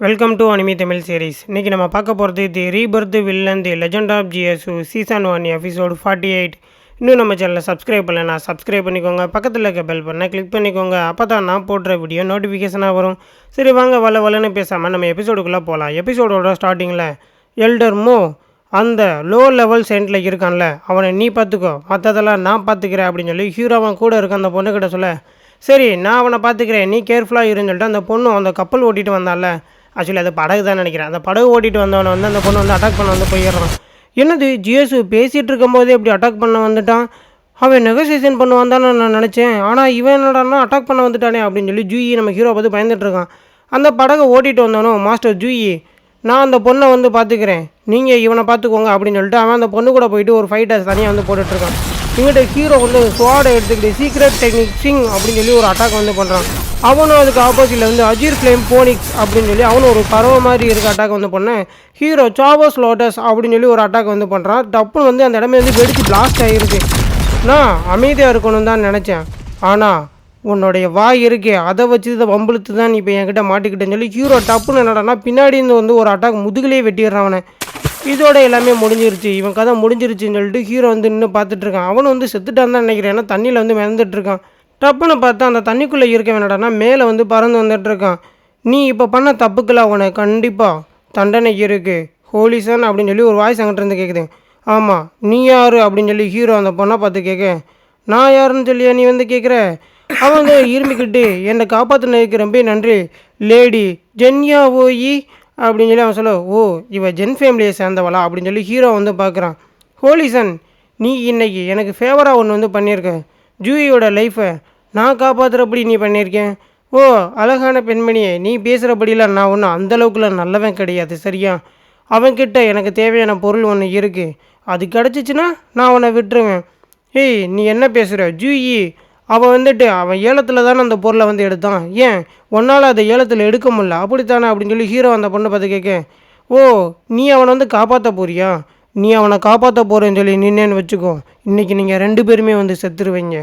Welcome to anime Tamil series. இன்றைக்கி நம்ம பார்க்க போகிறது the rebirth villain the legend of GSU season 1 episode 48. இன்னும் நம்ம சேனலில் சப்ஸ்கிரைப் பண்ணலைன்னா சப்ஸ்கிரைப் பண்ணிக்கோங்க. பக்கத்தில் இருக்க பெல் பண்ண கிளிக் பண்ணிக்கோங்க. அப்போ தான் நான் போடுற வீடியோ நோட்டிஃபிகேஷனாக வரும். சரி வாங்க வளன்னு பேசாமல் நம்ம எபிசோடுக்குள்ளே போகலாம். எபிசோடோட ஸ்டார்டிங்கில் எல்டர் மோ அந்த லோ லெவல் சென்ட்டில் இருக்கான்ல, அவனை நீ பார்த்துக்கோ, மற்றதெல்லாம் நான் பார்த்துக்கிறேன் அப்படின்னு சொல்லி ஹீரோவன் கூட இருக்க அந்த பொண்ணுக்கிட்ட சொல்ல, சரி நான் அவனை பார்த்துக்கிறேன், நீ கேர்ஃபுல்லாக இருன்னு சொல்லிட்டு அந்த பொண்ணு அந்த கப்பல் ஓட்டிகிட்டு வந்தான்ல, ஆக்சுவலி அது படகு தான் நினைக்கிறேன், அந்த படகு ஓட்டிகிட்டு வந்தவனை வந்து அந்த பொண்ணு வந்து அட்டாக் பண்ண வந்து போயிடுறான். என்னது ஜிஎஸ்யூ பேசிகிட்டு இருக்கும்போதே இப்படி அட்டாக் பண்ண வந்துட்டான், அவன் நெகோசியேஷன் பண்ணுவான் தான் நான் நினச்சேன், ஆனால் இவன் என்னடானா அட்டாக் பண்ண வந்துட்டானே அப்படின்னு சொல்லி ஜூயி நம்ம ஹீரோ பார்த்து பயந்துட்டுருக்கான். அந்த படகை ஓட்டிகிட்டு வந்தானோ மாஸ்டர் ஜூயி, நான் அந்த பொண்ணை வந்து பார்த்துக்கிறேன், நீங்கள் இவனை பார்த்துக்கோங்க அப்படின்னு சொல்லிட்டு அவன் அந்த பொண்ணு கூட போயிட்டு ஒரு ஃபைட்டை தனியாக வந்து போட்டுட்ருக்கான். இவன்கிட்ட ஹீரோ வந்து ஸ்வாடை எடுத்துக்கிட்டு சீக்ரெட் டெக்னிக் சிங் அப்படின்னு சொல்லி ஒரு அட்டாக் வந்து பண்ணுறான். அவனும் அதுக்கு ஆப்போசிட்டில் வந்து அஜீர் ஃப்ளேம் போனிக்ஸ் அப்படின்னு சொல்லி அவனும் ஒரு பறவை மாதிரி இருக்க அட்டாக் வந்து பண்ணேன். ஹீரோ சாவஸ் லோட்டஸ் அப்படின்னு சொல்லி ஒரு அட்டாக் வந்து பண்ணுறான். டப்புன்னு வந்து அந்த இடமே வந்து வெடிச்சு பிளாஸ்ட் ஆகிருக்கு. நான் அமைதியாக இருக்கணும் தான் நினச்சேன், ஆனால் உன்னுடைய வாய் இருக்கே அதை வச்சு இதை வம்புழுத்து தான் நீ இப்போ என்கிட்ட மாட்டிக்கிட்டேன்னு சொல்லி ஹீரோ டப்புன்னு என்னடானா பின்னாடி இருந்து வந்து ஒரு அட்டாக் முதுகிலே வெட்டிடுறான் அவனை. இதோட எல்லாமே முடிஞ்சிருச்சு, இவன் கதை முடிஞ்சிருச்சுன்னு சொல்லிட்டு ஹீரோ வந்து இன்னும் பார்த்துட்ருக்கான். அவனும் வந்து செத்துட்டான் தான் நினைக்கிறேன், ஏன்னா தண்ணியில் வந்து மிதந்துட்டுருக்கான். டப்புன்னு பார்த்தா அந்த தண்ணிக்குள்ளே இருக்க வேண்டாம்னா மேலே வந்து பறந்து வந்துட்டுருக்கான். நீ இப்போ பண்ண தப்புக்கெல்லாம் உனக்கு கண்டிப்பாக தண்டனை இருக்குது ஹோலிசன் அப்படின்னு சொல்லி ஒரு வாய்ஸ் அங்கிட்ட இருந்து கேட்குது. ஆமாம் நீ யார் அப்படின்னு சொல்லி ஹீரோ அந்த பொண்ணை பார்த்து கேட்க, நான் யாருன்னு சொல்லியா நீ வந்து கேட்குற, அவன் வந்து இரும்பிக்கிட்டு என்னை காப்பாற்றினதுக்கு ரொம்ப நன்றி லேடி ஜென்யா ஓயி அப்படின்னு சொல்லி அவன் சொல்ல, ஓ இவ ஜென் ஃபேமிலியை சேர்ந்தவளா அப்படின்னு சொல்லி ஹீரோ வந்து பார்க்குறான். ஹோலிசன் நீ இன்னைக்கு எனக்கு ஃபேவராக ஒன்று வந்து பண்ணியிருக்க, ஜூயியோட லைஃப்பை நான் காப்பாற்றுறபடி நீ பண்ணியிருக்கேன். ஓ அழகான பெண்மணியை நீ பேசுகிறபடிலாம் நான் ஒன்றும் அந்தளவுக்குலாம் நல்லவன் கிடையாது சரியா, அவன்கிட்ட எனக்கு தேவையான பொருள் ஒன்று இருக்குது, அது கிடச்சிச்சின்னா நான் அவனை விட்டுருவேன். ஏய் நீ என்ன பேசுகிற ஜூயி, அவன் வந்துட்டு அவன் ஏலத்தில் தானே அந்த பொருளை வந்து எடுத்தான், ஏன் ஒன்றால் அதை ஏலத்தில் எடுக்க முடியல அப்படித்தானே அப்படின்னு சொல்லி ஹீரோ அந்த பொண்ணை பார்த்து கேட்க, ஓ நீ அவனை வந்து காப்பாற்ற போறியா, நீ அவனை காப்பாற்ற போகிறேன்னு சொல்லி நின்னேன்னு வச்சுக்கோ, இன்றைக்கி நீங்கள் 2 பேருமே வந்து செத்துருவீங்க,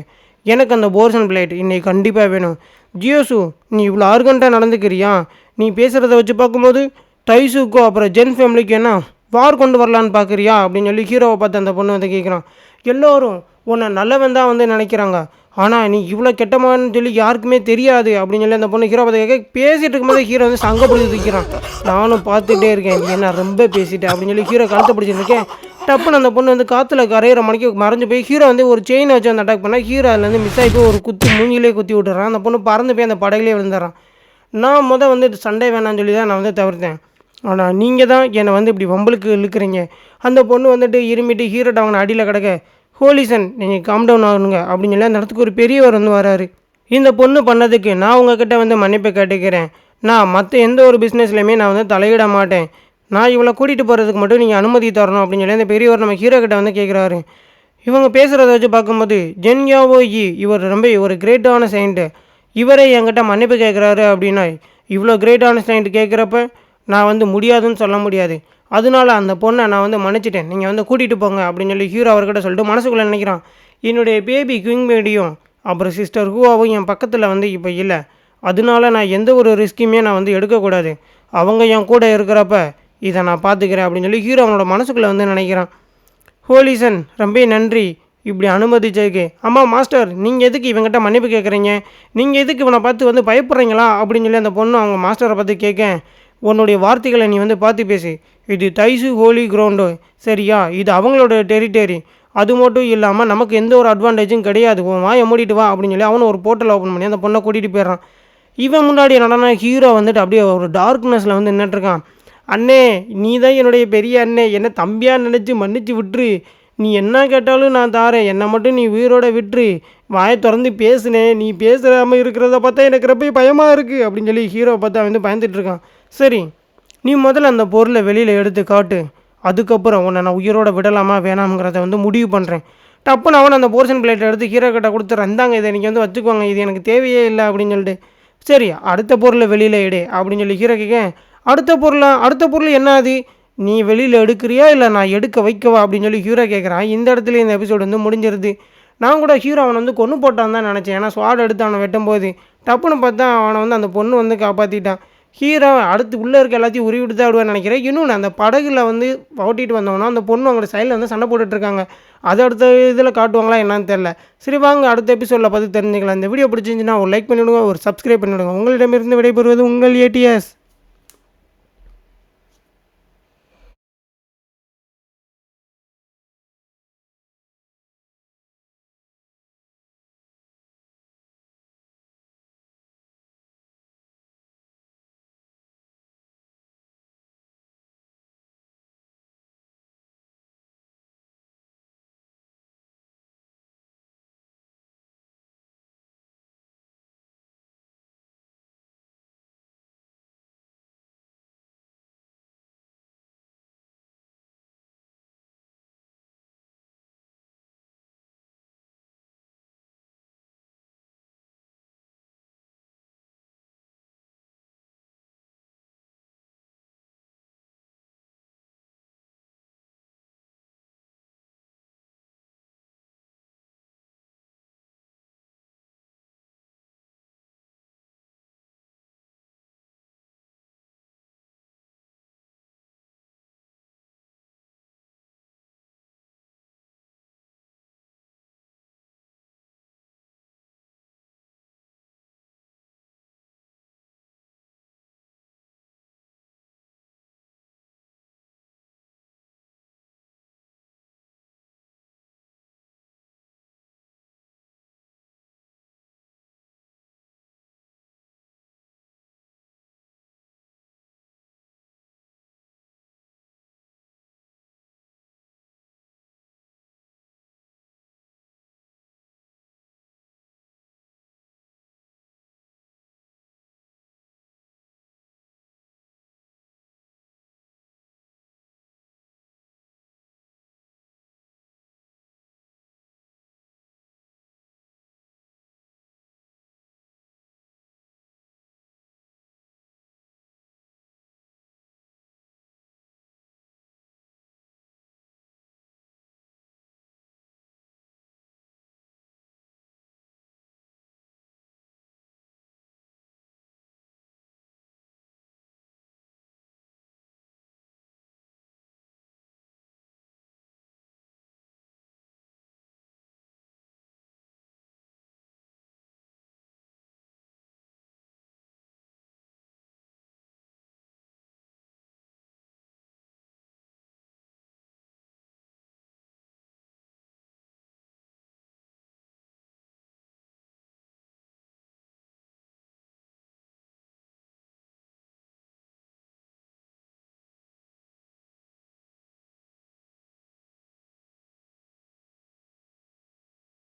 எனக்கு அந்த போர்சன் பிளேட் இன்றைக்கி கண்டிப்பாக வேணும். ஜியோசு நீ இவ்வளோ ஆர்கண்ட்டாக நடந்துக்கிறியா, நீ பேசுகிறத வச்சு பார்க்கும்போது டைஸுக்கோ அப்புறம் ஜென் ஃபேமிலிக்கு என்ன வார் கொண்டு வரலான்னு பார்க்குறியா அப்படின்னு சொல்லி ஹீரோவை பார்த்து அந்த பொண்ணு வந்து கேட்குறான். எல்லோரும் உன்னை நல்லவன் தான் வந்து நினைக்கிறாங்க, ஆனால் நீ இவ்வளோ கெட்டமான்னு சொல்லி யாருக்குமே தெரியாது அப்படின்னு சொல்லி அந்த பொண்ணு ஹீரோ பார்த்து கேட்க, பேசிகிட்டு இருக்கும்போது ஹீரோ வந்து சங்கப்படுத்தி தூக்கிறான். நானும் பார்த்துட்டே இருக்கேன் நீ என்ன ரொம்ப பேசிட்டேன் அப்படின்னு சொல்லி ஹீரோ கழுத்தை பிடிச்சிருக்கேன். டப்புன்னு அந்த பொண்ணு வந்து காற்றுல கரையிற மணிக்கு மறைஞ்சு போய் ஹீரோ வந்து ஒரு செயினை வச்சு அந்த அட்டாக் பண்ணால் ஹீரோ அதுலேருந்து மிஸ் ஆகி போய் ஒரு குத்து மூங்கிலே குத்தி விட்டுறான். அந்த பொண்ணு பறந்து போய் அந்த படகுலேயே விழுந்துடுறான். நான் வந்து சண்டை வேணான்னு சொல்லி தான் நான் வந்து தவிர்த்தேன், ஆனால் நீங்கள் தான் என்னை வந்து இப்படி வம்பலுக்கு இழுக்கிறீங்க. அந்த பொண்ணு வந்துட்டு இருமிட்டு ஹீரோட்ட அவங்க அடியில் கிடக்க, ஹோலிசன் நீங்கள் காம் டவுன் ஆகணுங்க அப்படின்னு சொல்லி அந்த இடத்துக்கு ஒரு பெரியவர் வந்து வராரு. இந்த பொண்ணு பண்ணதுக்கு நான் உங்ககிட்ட வந்து மன்னிப்பு கேட்டுக்கிறேன், நான் மற்ற எந்த ஒரு பிஸ்னஸ்லையுமே நான் வந்து தலையிட மாட்டேன், நான் இவளை கூட்டிகிட்டு போகிறதுக்கு மட்டும் நீங்கள் அனுமதி தரணும் அப்படின்னு சொல்லி அந்த பெரியவர் நம்ம ஹீரோ கிட்ட வந்து கேட்குறாரு. இவங்க பேசுகிறத வச்சு பார்க்கும்போது ஜென்யாவோ இவர் ரொம்ப ஒரு கிரேட்டான சயின்ட்டு, இவரே என்கிட்ட மன்னிப்பு கேட்குறாரு அப்படின்னா இவ்வளோ கிரேட்டான சயின்ட் கேட்குறப்ப நான் வந்து முடியாதுன்னு சொல்ல முடியாது, அதனால அந்த பொண்ணை நான் வந்து மன்னிச்சிட்டேன், நீங்கள் வந்து கூட்டிகிட்டு போங்க அப்படின்னு சொல்லி ஹீரோ அவர்கிட்ட சொல்லிட்டு மனசுக்குள்ளே நினைக்கிறான். என்னுடைய பேபி குயிங் பேடியும் அப்புறம் சிஸ்டர் ஹூவாவும் என் பக்கத்தில் வந்து இப்போ இல்லை, அதனால நான் எந்த ஒரு ரிஸ்க்குமே நான் வந்து எடுக்கக்கூடாது, அவங்க என் கூட இருக்கிறப்ப இதை நான் பார்த்துக்கிறேன் அப்படின்னு சொல்லி ஹீரோ அவனோட மனசுக்குள்ளே வந்து நினைக்கிறான். ஹோலிசன் ரொம்ப நன்றி இப்படி அனுமதிச்சதுக்கு. ஆமாம் மாஸ்டர் நீங்கள் எதுக்கு இவங்ககிட்ட மன்னிப்பு கேட்குறீங்க, நீங்கள் எதுக்கு இவனை பார்த்து வந்து பயப்படுறீங்களா அப்படின்னு சொல்லி அந்த பொண்ணு அவங்க மாஸ்டரை பார்த்து கேட்க, உன்னுடைய வார்த்தைகளை நீ வந்து பார்த்து பேசு, இது தைசு ஹோலி கிரவுண்டு சரியா, இது அவங்களோட டெரிட்டரி, அது மட்டும் இல்லாமல் நமக்கு எந்த ஒரு அட்வான்டேஜும் கிடையாது, உன் வாயை மூடிட்டு வா அப்படின்னு சொல்லி அவனை ஒரு போர்ட்டல் ஓப்பன் பண்ணி அந்த பொண்ணை கூட்டிகிட்டு போயிடுறான். இவன் முன்னாடி என்னன்னா ஹீரோ வந்துட்டு அப்படியே ஒரு டார்க்னஸில் வந்து நின்றுட்டுருக்கான். அண்ணே நீ தான் என்னுடைய பெரிய அண்ணே, என்னை தம்பியாக நினச்சி மன்னிச்சு விட்டுரு, நீ என்ன கேட்டாலும் நான் தாரேன், என்னை மட்டும் நீ உயிரோட விட்டுரு, வாயை திறந்து பேசுனேன், நீ பேசுகிறாமல் இருக்கிறத பார்த்தா எனக்கு ரொம்ப பயமாக இருக்குது அப்படின்னு சொல்லி ஹீரோவை பார்த்தா வந்து பயந்துட்டுருக்கான். சரி நீ முதல்ல அந்த பொருளை வெளியில் எடுத்து காட்டு, அதுக்கப்புறம் உன்னை நான் உயிரோட விடலாமா வேணாம்ங்கிறத வந்து முடிவு பண்ணுறேன். டப்புன்னு அவன் அந்த போர்ஷன் பிளேட்டை எடுத்து ஹீரோ கிட்ட கொடுத்துட்றேன், இந்தாங்க இதை நீங்கள் வந்து வச்சுக்கோங்க, இது எனக்கு தேவையே இல்லை அப்படின்னு சொல்லிட்டு, சரி அடுத்த பொருளை வெளியில் எடு அப்படின்னு சொல்லி ஹீரோ கேட்க, அடுத்த பொருள் என்ன அது, நீ வெளியில் எடுக்கிறியா இல்லை நான் எடுக்க வைக்கவா அப்படின்னு சொல்லி ஹீரோ கேட்குறான். இந்த இடத்துல இந்த எபிசோடு வந்து முடிஞ்சிருது. நான் கூட ஹீரோ அவனை வந்து கொன்று போட்டான் தான் நினச்சேன், ஏன்னா ஸ்வாட் எடுத்து அவனை வெட்டும்போது டப்புன்னு பார்த்தா அவனை வந்து அந்த பொண்ணு வந்து காப்பாற்றிட்டான். ஹீரோ அடுத்து உள்ளே இருக்க எல்லாத்தையும் உருவிட்டு தான் விடுவேன்னு நினைக்கிறேன். இன்னொன்று அந்த படகுல வந்து ஓட்டிட்டு வந்தவொன்னே அந்த பொண்ணு அவங்களோட சைடில் வந்து சண்டை போட்டுட்ருக்காங்க. அது அடுத்த இதில் காட்டுவாங்களா என்னன்னு தெரில. சரி வாங்க அடுத்த எபிசோடில் பார்த்து தெரிஞ்சுக்கலாம். இந்த வீடியோ பிடிச்சிருந்துச்சுன்னா ஒரு லைக் பண்ணிவிடுங்க, ஒரு சப்ஸ்கிரைப் பண்ணிவிடுங்க. உங்களிடமிருந்து விடைபெறுவது உங்கள் ஏடிஎஸ்.